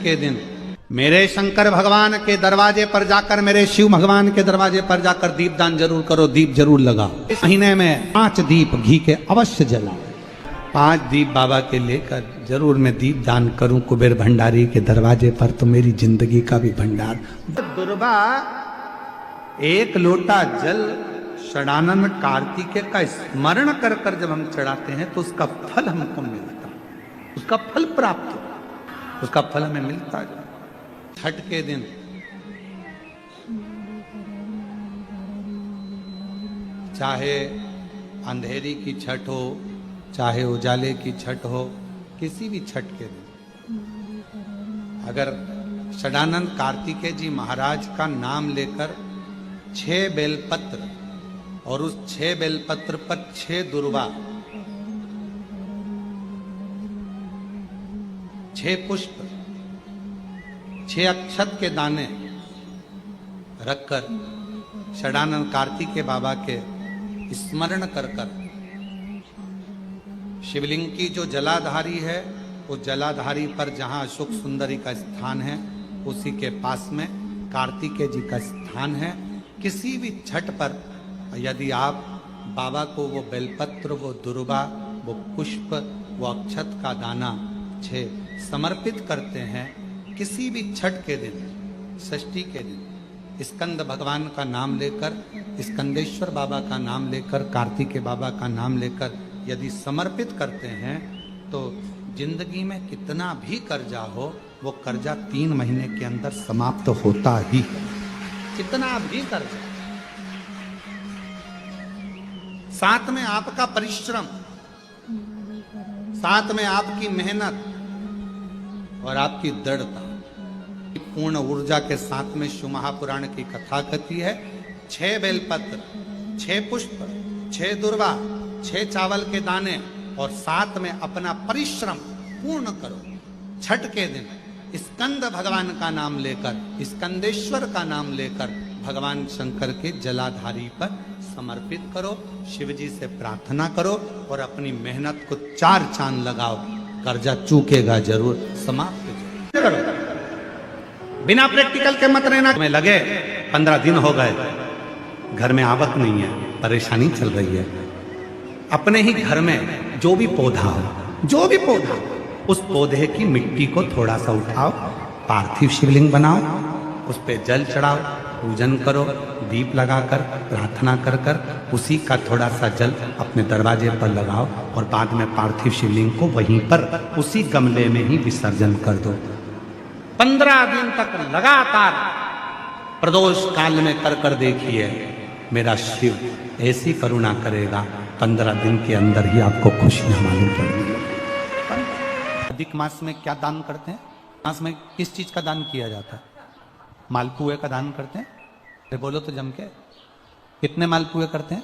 के दिन मेरे शंकर भगवान के दरवाजे पर जाकर, मेरे शिव भगवान के दरवाजे पर जाकर दीपदान जरूर करो, दीप जरूर लगाओ। इस महीने में 5 दीप घी के अवश्य जलाओ। 5 दीप बाबा के लेकर जरूर मैं दीप दान करूं कुबेर भंडारी के दरवाजे पर, तो मेरी जिंदगी का भी भंडार। दुर्गा 1 लोटा जल षडानन कार्तिकेय का स्मरण कर कर जब हम चढ़ाते हैं तो उसका फल हमको मिलता, उसका फल प्राप्त हो, उसका फल हमें मिलता है। छठ के दिन चाहे अंधेरी की छठ हो, चाहे उजाले की छठ हो, किसी भी छठ के दिन अगर षडानंद कार्तिकेय जी महाराज का नाम लेकर 6 बेलपत्र और उस 6 बेलपत्र पर 6 दुर्वा, 6 पुष्प, 6 अक्षत के दाने रखकर षडानंद कार्तिकेय बाबा के स्मरण कर कर शिवलिंग की जो जलाधारी है, उस जलाधारी पर जहां अशोक सुंदरी का स्थान है, उसी के पास में कार्तिकेय जी का स्थान है। किसी भी छठ पर यदि आप बाबा को वो बेलपत्र, वो दुर्वा, वो पुष्प, वो अक्षत का दाना 6 समर्पित करते हैं, किसी भी छठ के दिन, षष्ठी के दिन स्कंद भगवान का नाम लेकर, स्कंदेश्वर बाबा का नाम लेकर, कार्तिकेय बाबा का नाम लेकर यदि समर्पित करते हैं तो जिंदगी में कितना भी कर्जा हो, वो कर्जा 3 महीने के अंदर समाप्त होता ही है। कितना भी कर्जा, साथ में आपका परिश्रम, साथ में आपकी मेहनत और आपकी दृढ़ता, पूर्ण ऊर्जा के साथ में शिव महापुराण की कथा कहती है। 6 बेलपत्र, 6 पुष्प, 6 दुर्वा, 6 चावल के दाने और साथ में अपना परिश्रम पूर्ण करो। छठ के दिन स्कंद भगवान का नाम लेकर, स्कंदेश्वर का नाम लेकर भगवान शंकर के जलाधारी पर समर्पित करो, शिव जी से प्रार्थना करो और अपनी मेहनत को 4 चांद लगाओ। कर्जा चूकेगा जरूर, समाप्त करो। बिना प्रैक्टिकल के मत रहना। में लगे 15 दिन हो गए, घर में आवक नहीं है, परेशानी चल रही है। अपने ही घर में जो भी पौधा हो, जो भी पौधा, उस पौधे की मिट्टी को थोड़ा सा उठाओ, पार्थिव शिवलिंग बनाओ, उस पे जल चढ़ाओ, पूजन करो, दीप लगाकर प्रार्थना कर कर उसी का थोड़ा सा जल अपने दरवाजे पर लगाओ और बाद में पार्थिव शिवलिंग को वहीं पर उसी गमले में ही विसर्जन कर दो। 15 दिन तक लगातार प्रदोष काल में कर कर देखिए, मेरा शिव ऐसी करुणा करेगा, 15 दिन के अंदर ही आपको खुशियां मालूम पड़ेंगी। अधिक मास में क्या दान करते हैं? मास में किस चीज का दान किया जाता है? मालपुए का दान करते हैं। अरे बोलो तो जम के, कितने मालपुए करते हैं?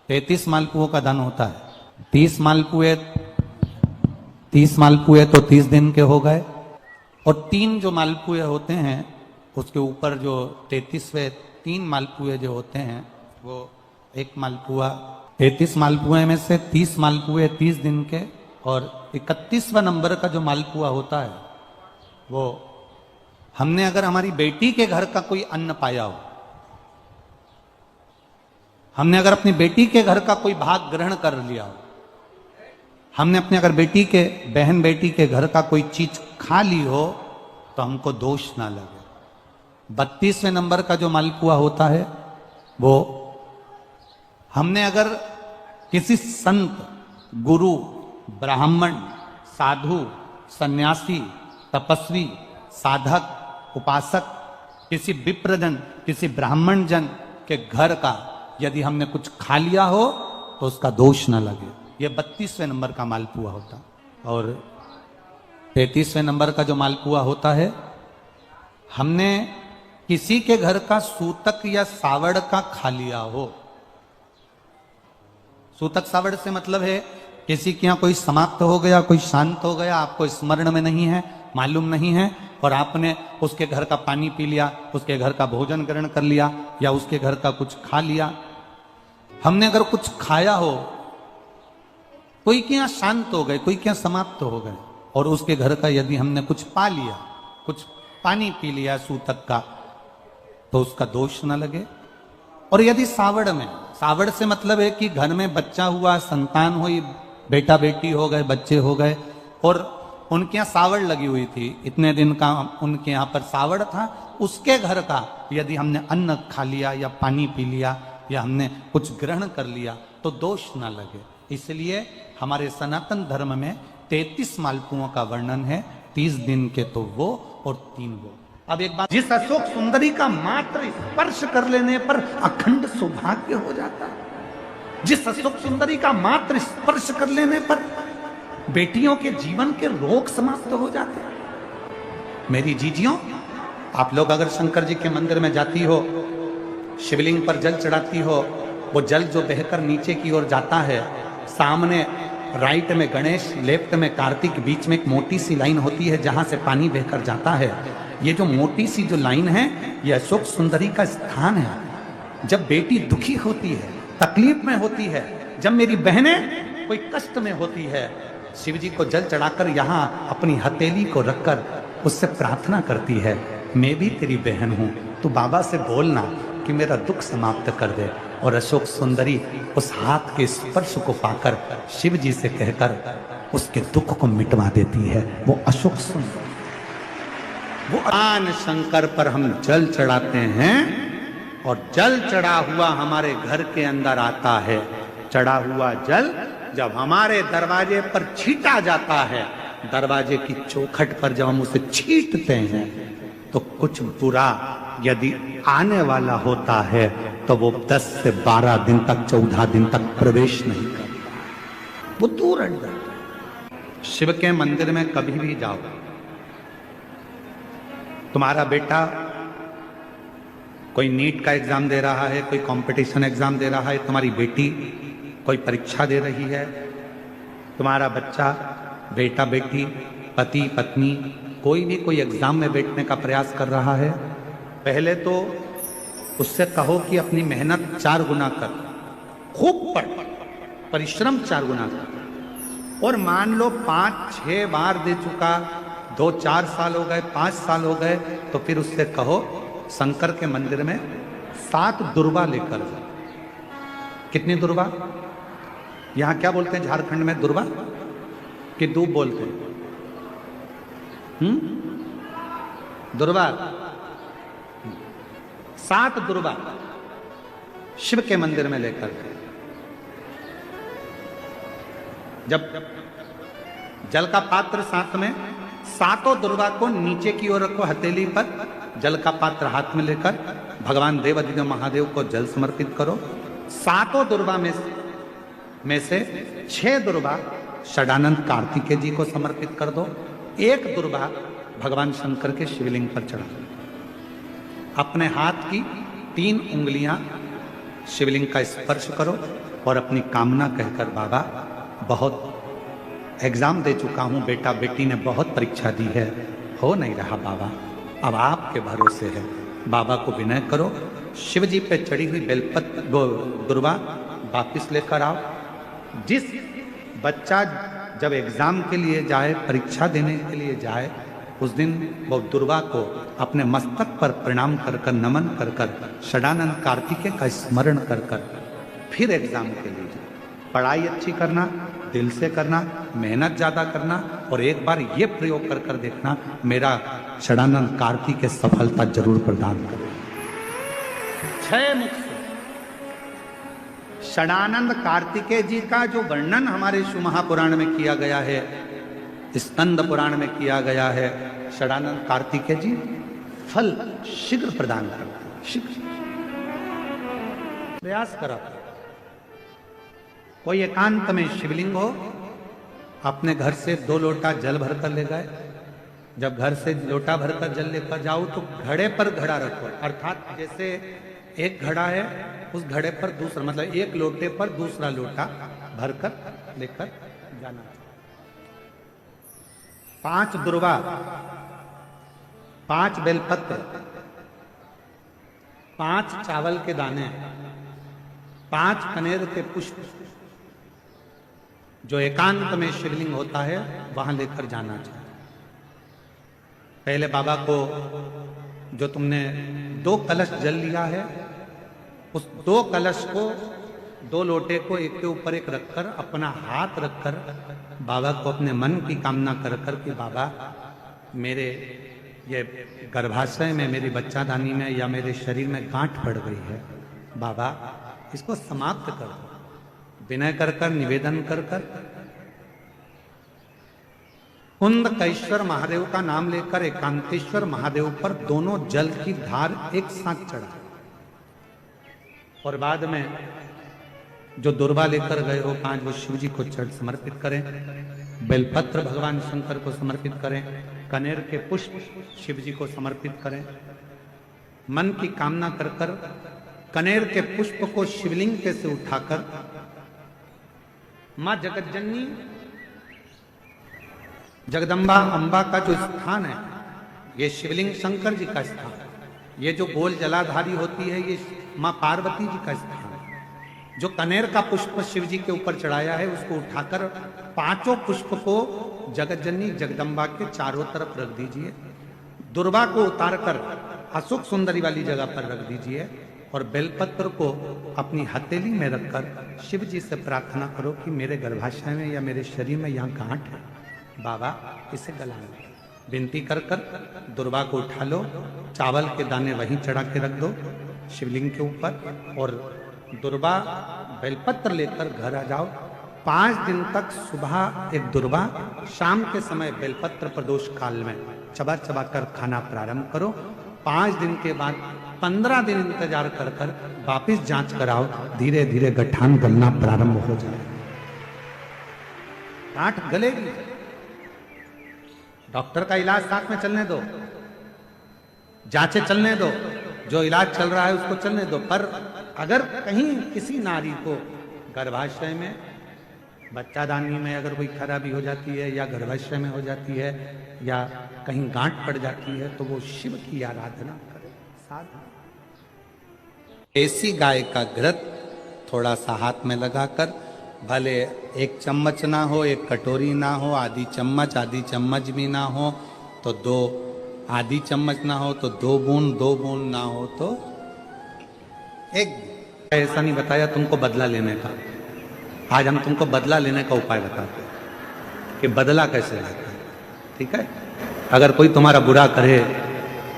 33 मालपुओं का दान होता है। 30 मालपुए तो 30 दिन के हो गए, और 3 जो मालपुए होते हैं उसके ऊपर जो 33वें 3 मालपुए जो होते हैं, वो एक मालपुआ, 33 मालपुए में से 30 मालपुए 30 दिन के, और 31वां नंबर का जो मालपुआ होता है वो हमने अगर हमारी बेटी के घर का कोई अन्न पाया हो, हमने अगर अपनी बेटी के घर का कोई भाग ग्रहण कर लिया हो, हमने अपने अगर बेटी के, बहन बेटी के घर का कोई चीज खा ली हो, तो हमको दोष ना लगे। 32वें नंबर का जो मालपुआ होता है वो हमने अगर किसी संत, गुरु, ब्राह्मण, साधु, सन्यासी, तपस्वी, साधक, उपासक, किसी विप्रजन, किसी ब्राह्मण जन के घर का यदि हमने कुछ खा लिया हो तो उसका दोष न लगे। ये 32वें नंबर का मालपुआ होता। और 33वें नंबर का जो मालपुआ होता है, हमने किसी के घर का सूतक या सावड़ का खा लिया हो। सूतक सावड़ से मतलब है किसी के यहाँ कोई समाप्त हो गया, कोई शांत हो गया, आपको स्मरण में नहीं है, मालूम नहीं है, और आपने उसके घर का पानी पी लिया, उसके घर का भोजन ग्रहण कर लिया, या उसके घर का कुछ खा लिया। हमने अगर कुछ खाया हो कोई के यहाँ शांत हो गए, कोई के यहाँ समाप्त हो गए, और उसके घर का यदि हमने कुछ पा लिया, कुछ पानी पी लिया सूतक का, तो उसका दोष न लगे। और यदि सावड़ में, सावड़ से मतलब है कि घर में बच्चा हुआ, संतान हुई, बेटा बेटी हो गए, बच्चे हो गए, और उनके यहाँ सावड़ लगी हुई थी, इतने दिन का उनके यहाँ पर सावड़ था, उसके घर का यदि हमने अन्न खा लिया या पानी पी लिया या हमने कुछ ग्रहण कर लिया तो दोष ना लगे। इसलिए हमारे सनातन धर्म में 33 मालपुओं का वर्णन है, 30 दिन के तो वो और 3 वो। अब एक बात, जिस अशोक सुंदरी का मात्र स्पर्श कर लेने पर अखंड सौभाग्य हो जाता है, जिस अशोक सुंदरी का मात्र स्पर्श कर लेने पर बेटियों के जीवन के रोग समाप्त हो जाते हैं। मेरी जीजियों, आप लोग अगर शंकर जी के मंदिर में जाती हो, शिवलिंग पर जल चढ़ाती हो, वो जल जो बहकर नीचे की ओर जाता है, सामने राइट में गणेश, लेफ्ट में कार्तिक, बीच में एक मोटी सी लाइन होती है जहां से पानी बहकर जाता है। ये जो मोटी सी जो लाइन है, ये अशोक सुंदरी का स्थान है। जब बेटी दुखी होती है, तकलीफ में होती है, जब मेरी बहनें कोई कष्ट में होती है, शिव जी को जल चढ़ाकर यहाँ अपनी हथेली को रखकर उससे प्रार्थना करती है, मैं भी तेरी बहन हूं, तू बाबा से बोलना कि मेरा दुख समाप्त कर दे। और अशोक सुंदरी उस हाथ के स्पर्श को पाकर शिव जी से कहकर उसके दुख को मिटवा देती है। वो अशोक सुंदरी, वो आन शंकर पर हम जल चढ़ाते हैं और जल चढ़ा हुआ हमारे घर के अंदर आता है। चढ़ा हुआ जल जब हमारे दरवाजे पर छीटा जाता है, दरवाजे की चौखट पर जब हम उसे छीटते हैं, तो कुछ बुरा यदि आने वाला होता है तो वो 10 से 12 दिन तक, 14 दिन तक प्रवेश नहीं करता, वो दूर हट जाता। शिव के मंदिर में कभी भी जाओ, तुम्हारा बेटा कोई नीट का एग्जाम दे रहा है, कोई कंपटीशन एग्जाम दे रहा है, तुम्हारी बेटी कोई परीक्षा दे रही है, तुम्हारा बच्चा, बेटा बेटी, पति पत्नी, कोई भी कोई एग्जाम में बैठने का प्रयास कर रहा है, पहले तो उससे कहो कि अपनी मेहनत 4 गुना कर, खूब पढ़, परिश्रम 4 गुना कर। और मान लो 5-6 बार दे चुका, 2-4 साल हो गए, 5 साल हो गए, तो फिर उससे कहो शंकर के मंदिर में 7 दुर्वा लेकर जाओ। कितनी दुर्वा? यहां क्या बोलते हैं झारखंड में? दुर्वा कि दूब बोलते हैं? दुर्वा, 7 दुर्वा शिव के मंदिर में लेकर के, जब जल का पात्र साथ में, 7 दुर्वा को नीचे की ओर रखो हथेली पर, जल का पात्र हाथ में लेकर भगवान देवाधिदेव महादेव को जल समर्पित करो। 7 दुर्वा में से 6 दुर्वा षडानंद कार्तिकेय जी को समर्पित कर दो, 1 दुर्वा भगवान शंकर के शिवलिंग पर चढ़ा दो। अपने हाथ की 3 उंगलियां शिवलिंग का स्पर्श करो और अपनी कामना कहकर, बाबा बहुत एग्जाम दे चुका हूं, बेटा बेटी ने बहुत परीक्षा दी है, हो नहीं रहा बाबा, अब आपके भरोसे है, बाबा को विनय करो, शिव जी पे चढ़ी हुई बेलपत्र दुर्वा वापिस लेकर आओ। जिस बच्चा जब एग्जाम के लिए जाए, परीक्षा देने के लिए जाए, उस दिन वो दुर्वा को अपने मस्तक पर प्रणाम कर कर, नमन कर कर, षडानंद कार्तिकेय का स्मरण कर कर फिर एग्जाम के लिए जाए। पढ़ाई अच्छी करना, दिल से करना, मेहनत ज्यादा करना, और एक बार ये प्रयोग कर कर देखना, मेरा षडानंद कार्तिकेय सफलता जरूर प्रदान करे। 6 मुख से षडानंद कार्तिकेय जी का जो वर्णन हमारे शिव महापुराण में किया गया है, स्कंद पुराण में किया गया है, षडानंद कार्तिकेय जी फल शीघ्र प्रदान करते हैं। शीघ्र प्रयास करा, कोई एकांत में शिवलिंग हो, अपने घर से 2 लोटा जल भरकर ले गए, जब घर से लोटा भरकर जल लेकर जाओ तो घड़े पर घड़ा रखो, अर्थात जैसे एक घड़ा है, उस घड़े पर दूसरा, मतलब एक लोटे पर दूसरा लोटा भरकर लेकर जाना। 5 दुर्वा, 5 बेलपत्र, 5 चावल के दाने, 5 कनेर के पुष्प, जो एकांत में शिवलिंग होता है वहां लेकर जाना चाहिए। पहले बाबा को जो तुमने 2 कलश जल लिया है, उस 2 कलश को, 2 लोटे को एक के ऊपर एक रखकर, अपना हाथ रखकर बाबा को अपने मन की कामना कर कर कि बाबा मेरे ये गर्भाशय में, मेरी बच्चादानी में या मेरे शरीर में गांठ पड़ गई है, बाबा इसको समाप्त कर दो। विनय कर कर, निवेदन कर कर कुंदकेश्वर महादेव का नाम लेकर एकांतेश्वर महादेव पर दोनों जल की धार एक साथ चढ़ा, और बाद में जो दुर्वा लेकर गए हो 5 वो शिव जी को समर्पित करें, बेलपत्र भगवान शंकर को समर्पित करें, कनेर के पुष्प शिव जी को समर्पित करें। मन की कामना कर कर कनेर के पुष्प को शिवलिंग पे से उठाकर मां जगतजननी जगदम्बा अंबा का जो स्थान है, ये शिवलिंग शंकर जी का स्थान, ये जो गोल जलाधारी होती है ये मां पार्वती जी का स्थान है। जो कनेर का पुष्प शिव जी के ऊपर चढ़ाया है उसको उठाकर 5 पुष्प को जगतजननी जगदम्बा के चारों तरफ रख दीजिए। दुर्वा को उतारकर अशोक सुंदरी वाली जगह पर रख दीजिए, और बेलपत्र को अपनी हथेली में रखकर शिव जी से प्रार्थना करो कि मेरे गर्भाशय में या मेरे शरीर में यहाँ गांठ है, बाबा इसे गला लो। विनती कर कर दुर्वा को उठा लो, चावल के दाने वहीं चढ़ा के रख दो शिवलिंग के ऊपर, और दुर्वा बेलपत्र लेकर घर आ जाओ। 5 दिन तक सुबह एक दुर्वा, शाम के समय बेलपत्र प्रदोष काल में चबा चबा कर खाना प्रारंभ करो। 5 दिन के बाद 15 दिन इंतजार कर कर वापिस जांच कराओ, धीरे धीरे गठान गलना प्रारंभ हो जाए। गांठ गलेगी, डॉक्टर का इलाज साथ में चलने दो, जांचें चलने दो, जो इलाज चल रहा है उसको चलने दो। पर अगर कहीं किसी नारी को गर्भाशय में, बच्चादानी में अगर कोई खराबी हो जाती है या गर्भाशय में हो जाती है या कहीं गांठ पड़ जाती है तो वो शिव की आराधना करे। साधना देसी गाय का घृत थोड़ा सा हाथ में लगाकर, भले 1 चम्मच ना हो, 1 कटोरी ना हो, आधी चम्मच भी ना हो तो 2 आधी चम्मच ना हो तो 2 बूंद ना हो तो 1। ऐसा नहीं बताया तुमको बदला लेने का, आज हम तुमको बदला लेने का उपाय बताते हैं कि बदला कैसे लेते हैं। ठीक है, अगर कोई तुम्हारा बुरा करे,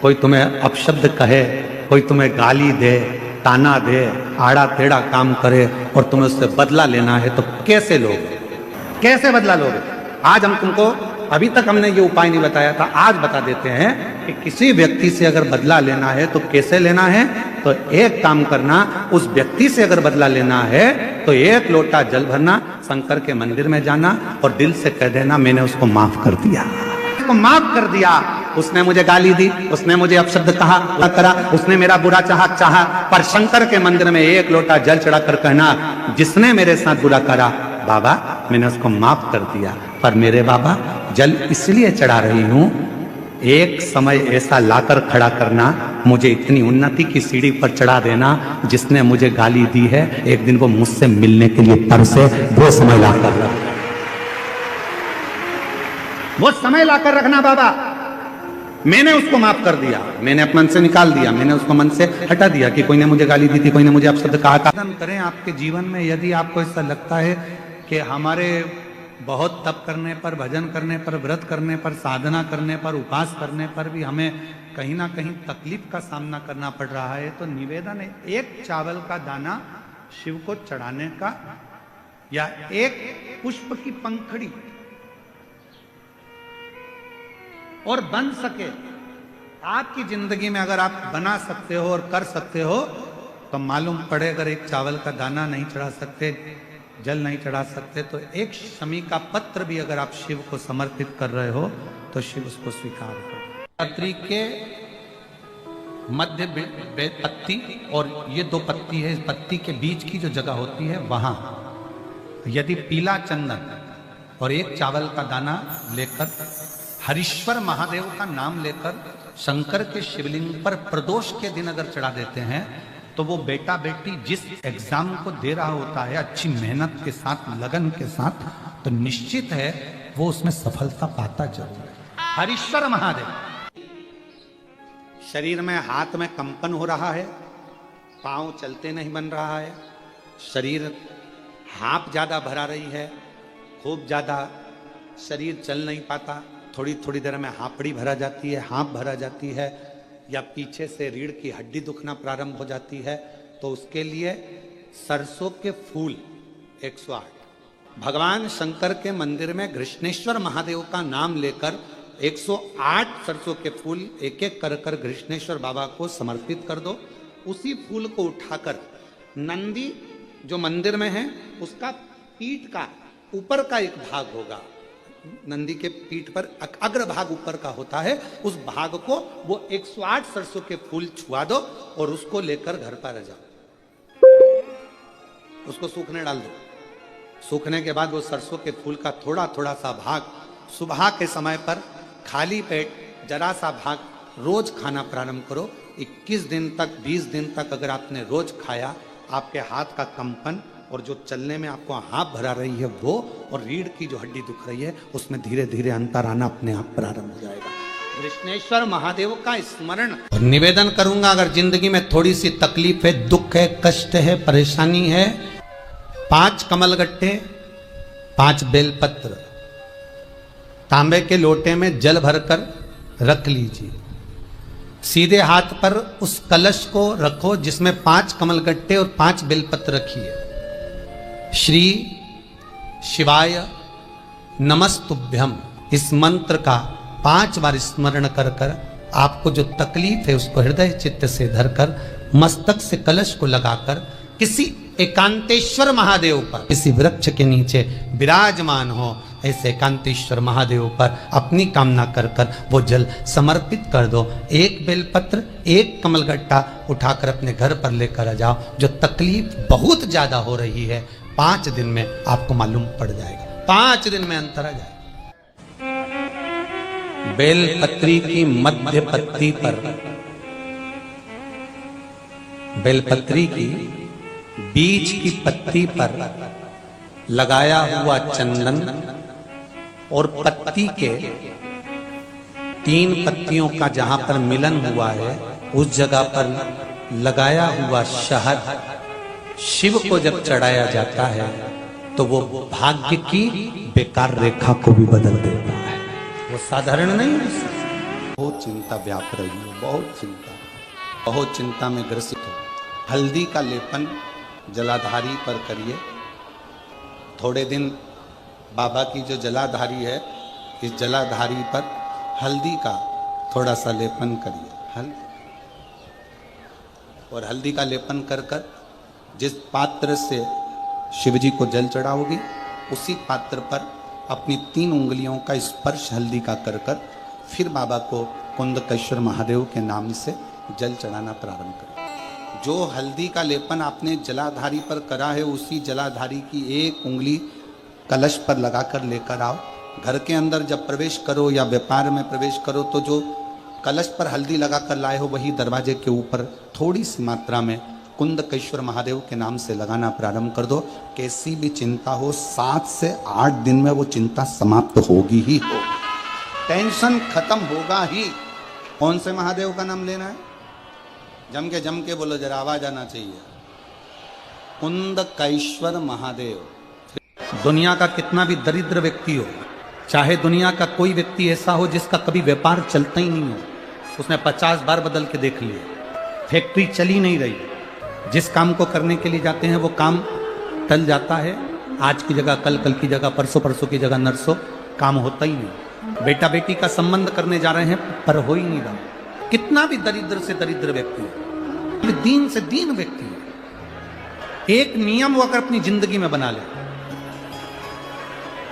कोई तुम्हें अपशब्द कहे, कोई तुम्हें गाली दे, ताना दे, आड़ा टेढ़ा काम करे और तुम्हें उससे बदला लेना है तो कैसे लोगे, कैसे बदला लोगे? आज हम तुमको, अभी तक हमने ये उपाय नहीं बताया था, आज बता देते हैं कि किसी व्यक्ति से अगर बदला लेना है तो कैसे लेना है। तो एक काम करना, उस व्यक्ति से अगर बदला लेना है तो 1 लोटा जल भरना, शंकर के मंदिर में जाना और दिल से कह देना मैंने उसको माफ कर दिया, उसको माफ कर दिया। उसने मुझे गाली दी, उसने मुझे अपशब्द कहा करा, उसने मेरा बुरा चाहा, पर शंकर के मंदिर में 1 लोटा जल चढ़ाकर कहना जिसने मेरे साथ बुरा करा बाबा मैंने उसको माफ कर दिया, पर मेरे बाबा जल इसलिए चढ़ा रही हूं, एक समय ऐसा लाकर खड़ा करना, मुझे इतनी उन्नति की सीढ़ी पर चढ़ा देना, जिसने मुझे गाली दी है एक दिन वो मुझसे मिलने के लिए तरसे, वो समय लाकर रखना, वो समय लाकर रखना बाबा। मैंने उसको माफ कर दिया, मैंने अपने मन से निकाल दिया, मैंने उसको मन से हटा दिया कि कोई ने मुझे गाली दी थी, कोई ने मुझे अपशब्द कहा था। करें आपके जीवन में, यदि आपको ऐसा लगता है कि हमारे बहुत तप करने पर, भजन करने पर, व्रत करने पर, साधना करने पर, उपास करने पर भी हमें कहीं ना कहीं तकलीफ का सामना करना पड़ रहा है, तो निवेदन है 1 चावल का दाना शिव को चढ़ाने का, या 1 पुष्प की पंखड़ी, और बन सके आपकी जिंदगी में अगर आप बना सकते हो और कर सकते हो तो मालूम पड़े, अगर 1 चावल का दाना नहीं चढ़ा सकते, जल नहीं चढ़ा सकते, तो 1 शमी का पत्र भी अगर आप शिव को समर्पित कर रहे हो तो शिव उसको स्वीकार करो। पत्री के मध्य पत्ती और ये 2 पत्ती है, इस पत्ती के बीच की जो जगह होती है वहां यदि पीला चंदन और 1 चावल का दाना लेकर हरीश्वर महादेव का नाम लेकर शंकर के शिवलिंग पर प्रदोष के दिन अगर चढ़ा देते हैं तो वो बेटा बेटी जिस एग्जाम को दे रहा होता है अच्छी मेहनत के साथ, लगन के साथ, तो निश्चित है वो उसमें सफलता पाता जरूर है। हरीश्वर महादेव। शरीर में हाथ में कंपन हो रहा है, पांव चलते नहीं बन रहा है, शरीर हाँप ज्यादा भरा रही है, खूब ज्यादा शरीर चल नहीं पाता, थोड़ी थोड़ी देर में हाँपड़ी भरा जाती है, हाँप भरा जाती है, या पीछे से रीढ़ की हड्डी दुखना प्रारंभ हो जाती है, तो उसके लिए सरसों के फूल 108। भगवान शंकर के मंदिर में घृष्णेश्वर महादेव का नाम लेकर 108 सरसों के फूल एक एक कर कर घृष्णेश्वर बाबा को समर्पित कर दो। उसी फूल को उठाकर नंदी जो मंदिर में है उसका पीठ का ऊपर का एक भाग होगा, नंदी के पीठ पर अग्र भाग ऊपर का होता है, उस भाग को वो 108 सरसों के फूल छुआ दो और उसको लेकर घर पर जाओ, उसको सूखने डाल दो। सूखने के बाद वो सरसों के फूल का थोड़ा थोड़ा सा भाग सुबह के समय पर खाली पेट जरा सा भाग रोज खाना प्रारंभ करो। 21 दिन तक 20 दिन तक अगर आपने रोज खाया, आपके हाथ का कंपन और जो चलने में आपको हाँप भरा रही है वो, और रीढ़ की जो हड्डी दुख रही है उसमें धीरे धीरे अंतर आना अपने आप प्रारंभ हो जाएगा। कृष्णेश्वर महादेव का स्मरण और निवेदन करूंगा, अगर जिंदगी में थोड़ी सी तकलीफ है, दुख है, कष्ट है, परेशानी है, 5 कमलगट्टे, 5 बेलपत्र तांबे के लोटे में जल भरकर रख लीजिए। सीधे हाथ पर उस कलश को रखो जिसमें 5 कमलगट्टे और 5 बेलपत्र रखिए। श्री शिवाय नमस्तुभ्यम इस मंत्र का 5 बार स्मरण कर कर आपको जो तकलीफ है उसको हृदय चित्त से धरकर मस्तक से कलश को लगाकर किसी एकांतेश्वर महादेव पर, किसी वृक्ष के नीचे विराजमान हो, ऐसे एकांतेश्वर महादेव पर अपनी कामना कर कर वो जल समर्पित कर दो। 1 बेलपत्र, 1 कमलगट्टा उठाकर अपने घर पर लेकर आ जाओ। जो तकलीफ बहुत ज्यादा हो रही है 5 दिन में आपको मालूम पड़ जाएगा, 5 दिन में अंतर आ जाएगा। बेलपत्री की मध्य पत्ती पर, बेलपत्री की बीच की पत्ती पर लगाया हुआ चंदन और पत्ती के 3 पत्तियों का जहां पर मिलन हुआ है उस जगह पर लगाया हुआ शहद शिव को जब चढ़ाया जाता है तो वो भाग्य की बेकार रेखा को भी बदल देता है। वो साधारण नहीं है। बहुत चिंता व्याप रही है, बहुत चिंता में ग्रसित हो। हल्दी का लेपन जलाधारी पर करिए। थोड़े दिन बाबा की जो जलाधारी है, इस जलाधारी पर हल्दी का थोड़ा सा लेपन करिए। और हल्दी का लेपन कर कर जिस पात्र से शिवजी को जल चढ़ाओगी उसी पात्र पर अपनी 3 उंगलियों का स्पर्श हल्दी का कर कर फिर बाबा को कुंदकेश्वर महादेव के नाम से जल चढ़ाना प्रारंभ करें। जो हल्दी का लेपन आपने जलाधारी पर करा है उसी जलाधारी की 1 उंगली कलश पर लगाकर लेकर आओ। घर के अंदर जब प्रवेश करो या व्यापार में प्रवेश करो तो जो कलश पर हल्दी लगाकर लाए हो वही दरवाजे के ऊपर थोड़ी सी मात्रा में कुंदकेश्वर महादेव के नाम से लगाना प्रारंभ कर दो। कैसी भी चिंता हो 7 से 8 दिन में वो चिंता समाप्त होगी ही हो, टेंशन खत्म होगा ही। कौन से महादेव का नाम लेना है? जम के बोलो, जरा आवाज आना चाहिए। कुंदकेश्वर महादेव। दुनिया का कितना भी दरिद्र व्यक्ति हो, चाहे दुनिया का कोई व्यक्ति ऐसा हो जिसका कभी व्यापार चलता ही नहीं हो, उसने 50 बार बदल के देख लिए, फैक्ट्री चली नहीं रही, जिस काम को करने के लिए जाते हैं वो काम टल जाता है, आज की जगह कल, कल की जगह परसों, परसों की जगह नरसों, काम होता ही नहीं। बेटा बेटी का संबंध करने जा रहे हैं पर हो ही नहीं रहा। कितना भी दरिद्र से दरिद्र व्यक्ति है, दीन से दीन व्यक्ति है, एक नियम वो अगर अपनी जिंदगी में बना ले,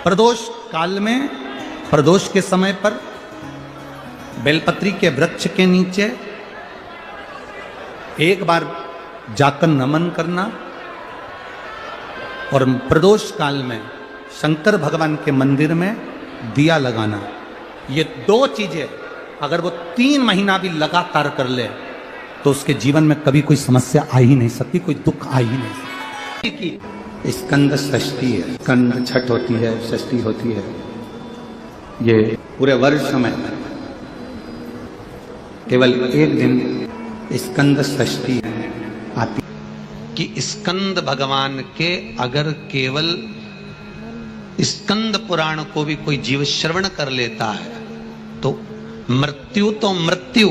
प्रदोष काल में, प्रदोष के समय पर बेलपत्री के वृक्ष के नीचे एक बार जाकर नमन करना और प्रदोष काल में शंकर भगवान के मंदिर में दिया लगाना। ये 2 चीजें अगर वो 3 महीना भी लगातार कर ले तो उसके जीवन में कभी कोई समस्या आ ही नहीं सकती, कोई दुख आ ही नहीं सकती। स्कंद षष्ठी है। स्कंद छठ होती है, षष्ठी होती है। ये पूरे वर्ष में केवल एक दिन स्कंद षष्ठी आती कि स्कंद भगवान के अगर केवल स्कंद पुराण को भी कोई जीव श्रवण कर लेता है तो मृत्यु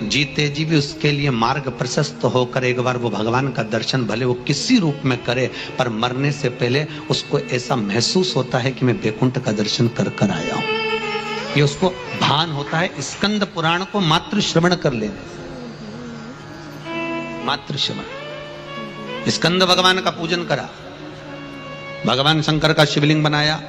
जीते जी भी उसके लिए मार्ग प्रशस्त होकर एक बार वो भगवान का दर्शन भले वो किसी रूप में करे, पर मरने से पहले उसको ऐसा महसूस होता है कि मैं वैकुंठ का दर्शन कर कर आया हूं। ये उसको भान होता है स्कंद पुराण को मात्र श्रवण कर लेने से। मात्र श्रवण। स्कंद भगवान का पूजन करा, भगवान शंकर का शिवलिंग बनाया,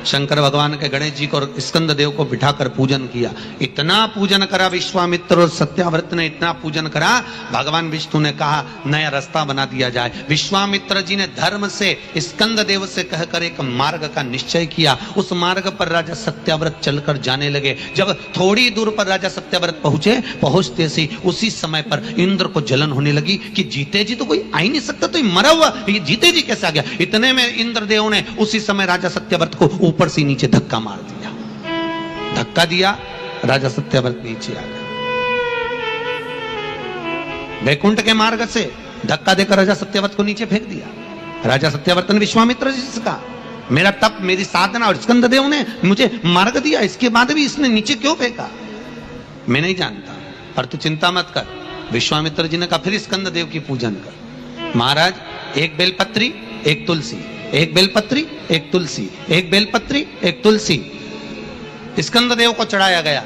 शंकर भगवान के गणेश जी को और स्कंद देव को बिठाकर पूजन किया। इतना पूजन करा विश्वामित्र और सत्याव्रत ने, इतना पूजन करा, भगवान विष्णु ने कहा नया रास्ता बना दिया जाए। विश्वामित्र जी ने धर्म से स्कंद देव से कहकर एक मार्ग का निश्चय किया। उस मार्ग पर राजा सत्याव्रत चलकर जाने लगे। जब थोड़ी दूर पर राजा सत्याव्रत पहुंचते सी उसी समय पर इंद्र को जलन होने लगी कि जीते जी तो कोई आ ही नहीं सकता, तो मरा हुआ ये जीते जी कैसे आ गया। इतने में इंद्रदेव ने उसी समय राजा सत्याव्रत को ऊपर से नीचे धक्का मार दिया। धक्का दिया, राजा सत्याव्रत नीचे आ गया। वैकुंठ के मार्ग से धक्का देकर राजा सत्याव्रत को नीचे फेंक दिया। राजा सत्याव्रत ने विश्वामित्र जी से कहा मेरा तप, मेरी साधना और स्कंद देव ने मुझे मार्ग दिया, इसके बाद भी इसने नीचे क्यों फेंका मैं नहीं जानता, पर तू चिंता मत कर। विश्वामित्र जी ने कहा फिर स्कंद देव की पूजन कर। महाराज एक बेलपत्री एक तुलसी, एक बेलपत्री एक तुलसी, एक बेलपत्री एक तुलसी स्कंद देव को चढ़ाया गया।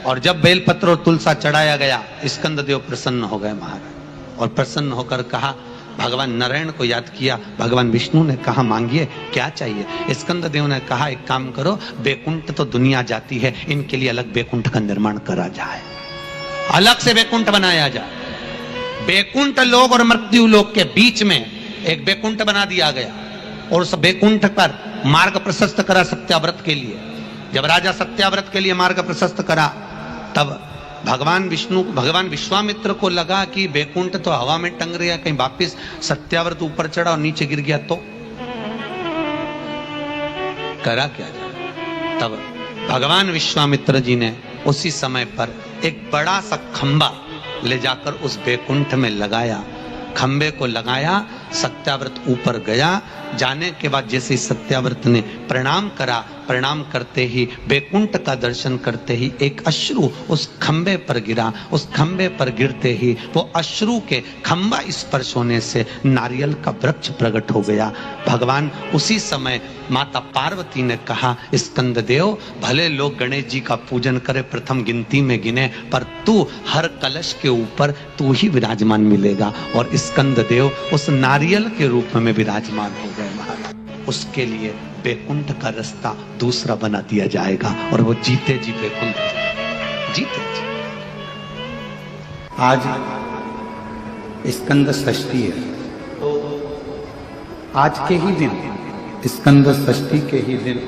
और जब बेलपत्र और तुलसा चढ़ाया गया स्कंद देव प्रसन्न हो गए महाराज। और प्रसन्न होकर कहा, भगवान नारायण को याद किया। भगवान विष्णु ने कहा मांगिए क्या चाहिए। स्कंद देव ने कहा एक काम करो, वैकुंठ तो दुनिया जाती है, इनके लिए अलग वैकुंठ का निर्माण करा जाए, अलग से वैकुंठ बनाया जाए। वैकुंठ लोक और मृत्यु लोक के बीच में एक वैकुंठ बना दिया गया और उस वैकुंठ पर मार्ग प्रशस्त करा सत्याव्रत के लिए। जब राजा सत्याव्रत के लिए मार्ग प्रशस्त करा तब भगवान विश्वामित्र को लगा कि वैकुंठ तो हवा में टंग रहा है, कहीं वापिस सत्याव्रत ऊपर चढ़ा और नीचे गिर गया तो करा क्या जाए। तब भगवान विश्वामित्र जी ने उसी समय पर एक बड़ा सा खंबा ले जाकर उस वैकुंठ में लगाया। खंबे को लगाया, सत्याव्रत ऊपर गया। जाने के बाद जैसे सत्याव्रत ने प्रणाम करा, प्रणाम करते ही वैकुंठ का दर्शन करते ही एक अश्रु उस खंबे पर गिरा। उस खंबे पर गिरते ही वो अश्रु के खंबा स्पर्श होने से नारियल का वृक्ष प्रकट हो गया। भगवान उसी समय माता पार्वती ने कहा स्कंद देव भले लोग गणेश जी का पूजन करे, प्रथम गिनती में गिने, पर तू हर कलश के ऊपर तू ही विराजमान मिलेगा। और स्कंद देव उस नारियल के रूप में विराजमान हो गए महाराज। उसके लिए वैकुंठ का रास्ता दूसरा बना दिया जाएगा और वो जीते जी वैकुंठ जीते जी। आज स्कंद षष्ठी है, तो आज के ही दिन स्कंद षष्ठी के ही दिन